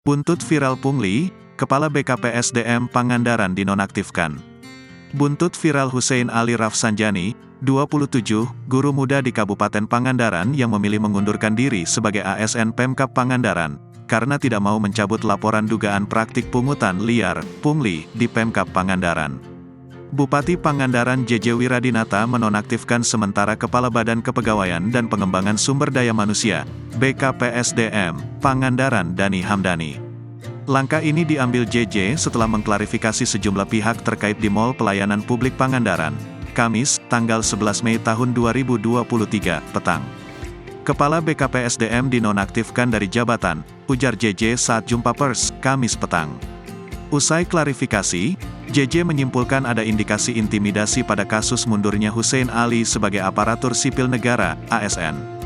Buntut viral pungli, Kepala BKPSDM Pangandaran dinonaktifkan. Buntut viral Hussein Ali Rafsanjani, 27, guru muda di Kabupaten Pangandaran yang memilih mengundurkan diri sebagai ASN Pemkab Pangandaran, karena tidak mau mencabut laporan dugaan praktik pungutan liar, pungli, di Pemkab Pangandaran. Bupati Pangandaran JJ Wiradinata menonaktifkan sementara Kepala Badan Kepegawaian dan Pengembangan Sumber Daya Manusia, BKPSDM, Pangandaran Dani Hamdani. Langkah ini diambil JJ setelah mengklarifikasi sejumlah pihak terkait di Mall Pelayanan Publik Pangandaran, Kamis, tanggal 11 Mei tahun 2023, petang. Kepala BKPSDM dinonaktifkan dari jabatan, ujar JJ saat jumpa pers, Kamis petang. Usai klarifikasi, JJ menyimpulkan ada indikasi intimidasi pada kasus mundurnya Hussein Ali sebagai aparatur sipil negara, ASN.